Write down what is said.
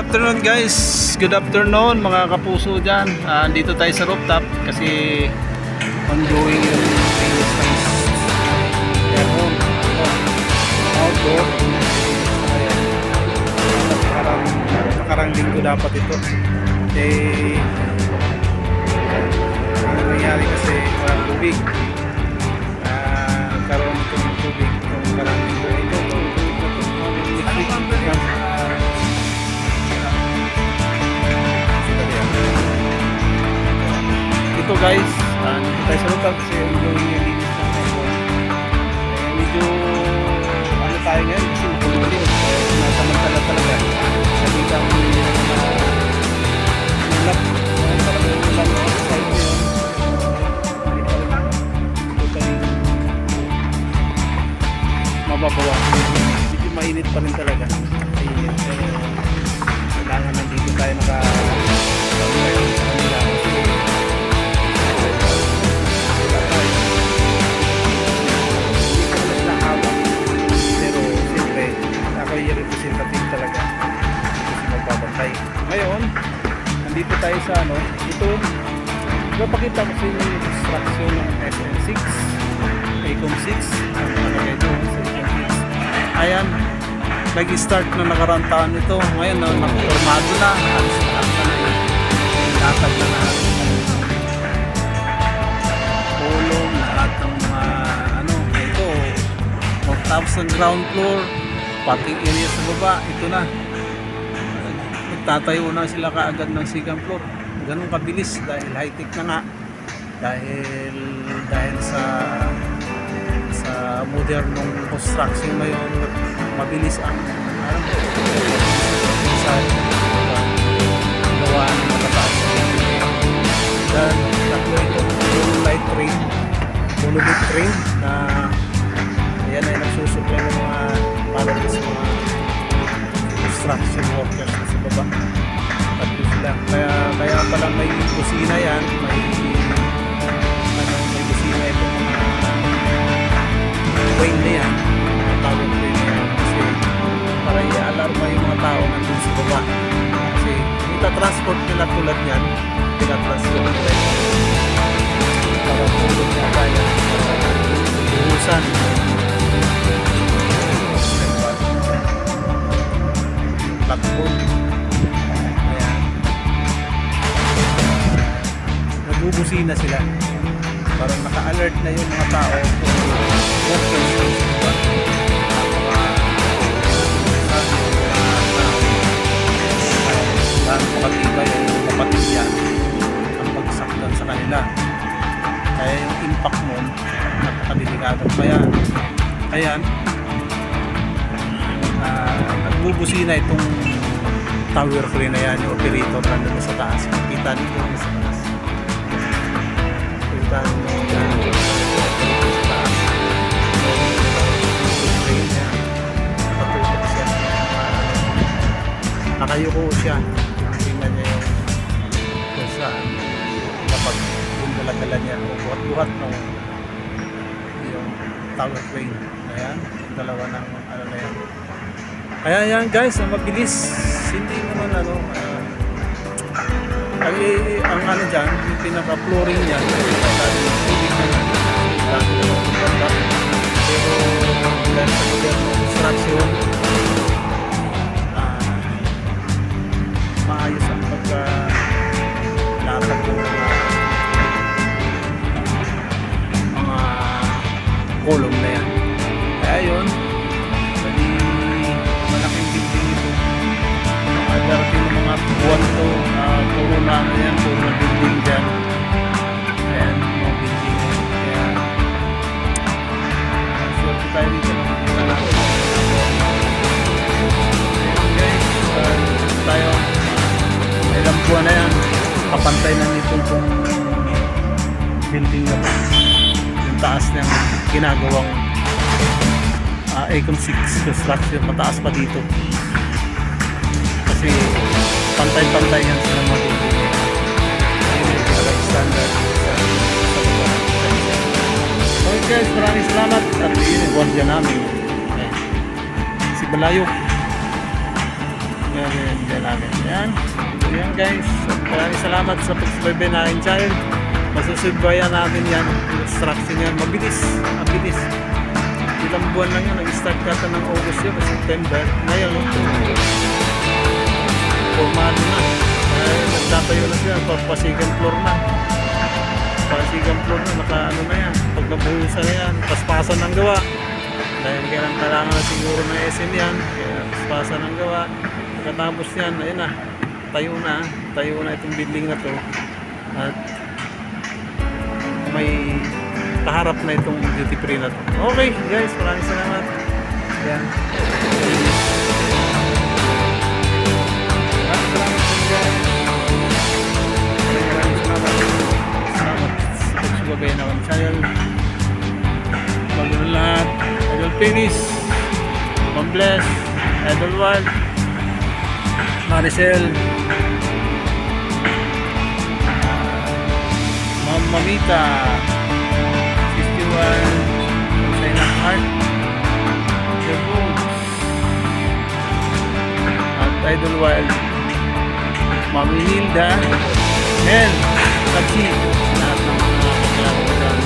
afternoon guys, good afternoon mga kapuso dyan. Andito tayo sa rooftop kasi ongoing yung Venus Times aircon outdoor. Nakarang linggo dapat ito ano nangyari kasi walang tubig. Karoon ito ng tubig yung nakarang linggo ito. Ito guys, dito tayo sa rooftop kasi yung linis ng aircon. Medyo ano tayo ngayon kasi makulit. Nasamantala talaga. Sabi ka mo ulap. Parang ulap sa side mo yun. Mababawa. Medyo mainit pa rin talaga. Mainit. Kailangan nandito tayo naka-tayo sa kanila. Representative talaga kasi magbabantay. Ngayon, nandito tayo sa ito, napakita ko sa inyo yung instruction ng SM6 ACOM 6 ayan, nag-start na nakaraan taon ito. Ngayon, nakapormado na alis na yung latag na natin pulong, lahat ng mga ito, tapos ng ground floor, parking area sa baba, ito na. Nagtatayo na sila kaagad ng second floor. Ganun kabilis dahil high-tech na nga. Dahil sa modernong construction ngayon, mabilis ang gawa ng matataas. Dan tatlo itong light train, monolith train na yan ay nagsusupply ng mga para sa mga construction workers na sa baba. Tatlo sila. Kaya pala may kusina yan, may kusina itong mga crane na yan, mga tawag crane na yan, kasi para i-alarma yung mga tao nandun sa baba. Kasi ita-transport nila tulad yan, ita-transport nila para tulad niya kaya buhusan. Platform. Ayan. Nagbubusina sila. Parang naka-alert na yung mga tao. Dahil makatibay yung kapatid yan ang pagsaktan sa kanila. Kaya yung impact mo napakadelikado pa yan. Ayan. Nagbubusina itong tower crane na yan, yung operator na doon sa taas. Kita nito sa taas. Kita nito sa taas. Crane niya. Nakatulog siya. Nakayuko siya. Tingnan niya yung kung saan kapag yung dala-dala niya buhat-buhat ng yung tower crane. Ayan, yung dalawa ng na yan. Kaya yan guys, mabilis. Hindi naman ang dyan, yung pinaka-flooring niya, pero dahil sa modernong construction, maayos ang pagka-latag ng mga column na yan. Kaya yun, darating ng mga buwan to, puro na yan, puro na building dyan. Ayan, mga building. Kaya, swerte tayo dito ng mga natin. Ayan guys, tayo, ilang buwan na yan, kapantay na nitong building na ba. Yung taas na yung ginagawang ACOM 6 construction, mataas pa dito. Kasi pantay-pantay yan sila mga dito. Ayun yung pinaka-standard sa okay guys, maraming salamat. At yun yung gwardiya namin si Balayok. Yan namin. Yan guys. Maraming salamat sa pagsubaybay na aking channel. Masusubayan natin yan. Instruction yan. Mabilis. Mabilis. Ilang buwan lang yan. Nag-start kata ng August yun. September. Ngayon, formado na. Nagtatayo na siya. Pasigang floor na. Pasigang floor na. Naka-ano na yan. Pag nabuhusan na yan. Paspasan ng gawa. Dahil kailangan na siguro na SM yan. Kaya paspasan ng gawa. Pagkatapos yan, ayun na. Tayo na itong building na to. At may kaharap na itong duty free na to. Okay guys, maraming salamat. Yan. Maraming salamat. Salamat sa pagsubabay na akong channel. Bago na lahat, Idol Penis, Ma'am Bless, Idol Wild, Maricel, Ma'am Mamita, 61, China Heart, The Books, at Idol Wild, Ma'am Hilda, Mel, Tachi, lahat ng mga kakilala ko dyan.